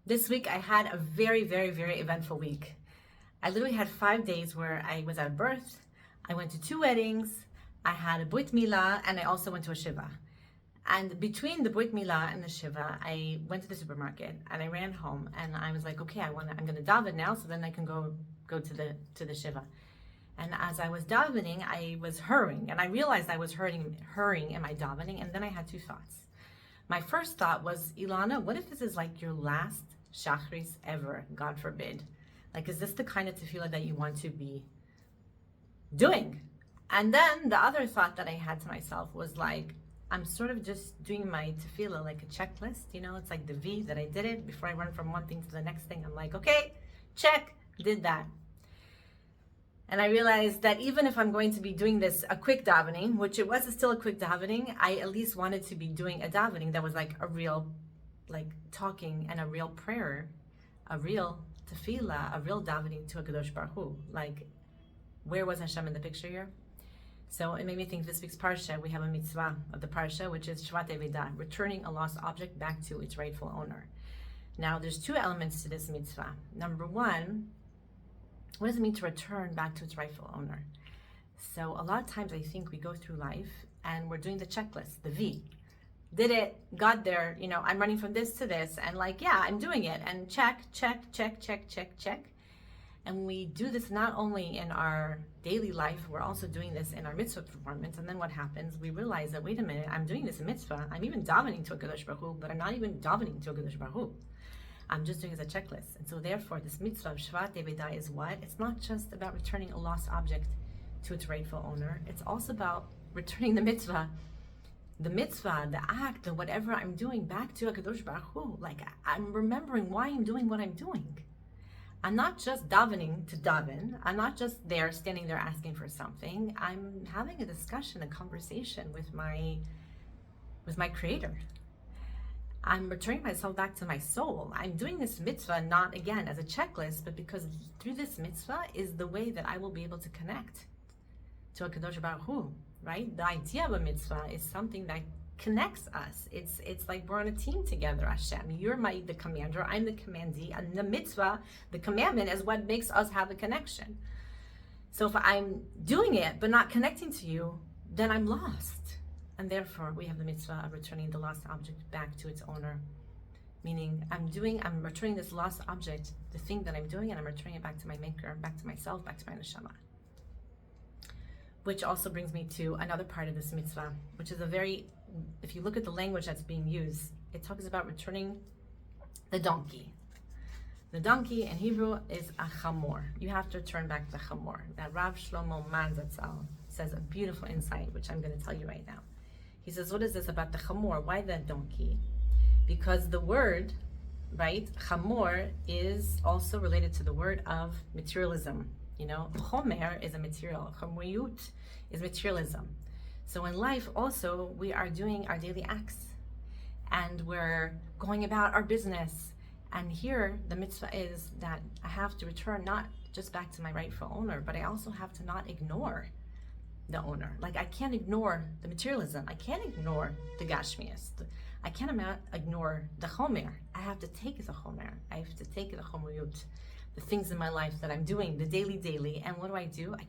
This week I had a very, very, very eventful week. I literally had 5 days where I was at birth, I went to 2 weddings, I had a Brit Milah, and I also went to a Shiva. And between the Brit Milah and the Shiva, I went to the supermarket and I ran home and I was like, okay, I'm gonna daven now, so then I can go to the Shiva. And as I was davening, I was hurrying, and I realized I was hurrying in my davening, and then I had 2 thoughts. My first thought was, Elana, what if this is like your last Shachris ever, God forbid? Like, is this the kind of tefillah that you want to be doing? And then the other thought that I had to myself was like, I'm sort of just doing my tefillah like a checklist, it's like the V that I did it before I run from one thing to the next thing. I'm like, okay, check, did that. And I realized that even if I'm going to be doing this, a quick davening, which it was still a quick davening, I at least wanted to be doing a davening that was like a real, like talking and a real prayer, a real tefillah, a real davening to a Kadosh Baruch Hu. Like, where was Hashem in the picture here? So it made me think this week's Parsha, we have a mitzvah of the Parsha, which is Shvat Eveda, returning a lost object back to its rightful owner. Now, there's 2 elements to this mitzvah. Number 1, what does it mean to return back to its rightful owner? So a lot of times I think we go through life and we're doing the checklist, the V. Did it, got there, I'm running from this to this, and like, yeah, I'm doing it, and check. And we do this not only in our daily life, we're also doing this in our mitzvah performance. And then what happens? We realize that, wait a minute, I'm doing this in mitzvah. I'm even davening to a Kadosh Baruch Hu, but I'm not even davening to a Kadosh Baruch Hu. I'm just doing it as a checklist. And so therefore, this mitzvah of Shvat Eveda is what? It's not just about returning a lost object to its rightful owner. It's also about returning the mitzvah, the act, the whatever I'm doing back to a Kadosh Baruch Hu. Like, I'm remembering why I'm doing what I'm doing. I'm not just davening to daven. I'm not just standing there asking for something. I'm having a discussion, a conversation with my Creator. I'm returning myself back to my soul. I'm doing this mitzvah not, again, as a checklist, but because through this mitzvah is the way that I will be able to connect to a Kadosh Baruch Hu, right? The idea of a mitzvah is something that connects us. It's like we're on a team together, Hashem. You're the commander, I'm the commandee, and the mitzvah, the commandment, is what makes us have a connection. So if I'm doing it but not connecting to you, then I'm lost. And therefore, we have the mitzvah of returning the lost object back to its owner. Meaning, I'm returning this lost object, the thing that I'm doing, and I'm returning it back to my maker, back to myself, back to my neshama. Which also brings me to another part of this mitzvah, which is if you look at the language that's being used, it talks about returning the donkey. The donkey in Hebrew is a chamor. You have to return back the chamor. That Rav Shlomo Man Zatzal says a beautiful insight, which I'm going to tell you right now. He says, what is this about the chamor? Why the donkey? Because the word, right, chamor, is also related to the word of materialism. Chomer is a material. Chomriyut is materialism. So in life also, we are doing our daily acts. And we're going about our business. And here, the mitzvah is that I have to return not just back to my rightful owner, but I also have to not ignore the owner. Like, I can't ignore the materialism. I can't ignore the gashmias. I can't ignore the chomer. I have to take the chomer. I have to take the chomriyut, the things in my life that I'm doing, the daily. And what do? I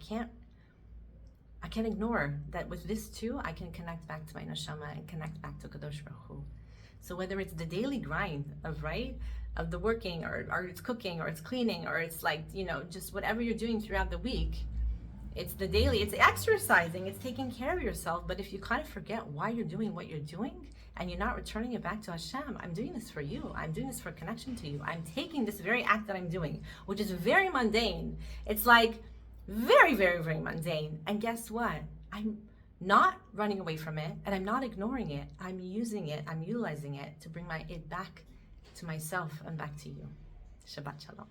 can't ignore that. With this too, I can connect back to my neshama and connect back to Kadosh Baruch Hu. So whether it's the daily grind of the working, or it's cooking, or it's cleaning, or it's like, just whatever you're doing throughout the week, it's the daily, it's exercising, it's taking care of yourself. But if you kind of forget why you're doing what you're doing, and you're not returning it back to Hashem, I'm doing this for you. I'm doing this for connection to you. I'm taking this very act that I'm doing, which is very mundane. It's like very, very, very mundane. And guess what? I'm not running away from it, and I'm not ignoring it. I'm using it, I'm utilizing it to bring it back to myself and back to you. Shabbat Shalom.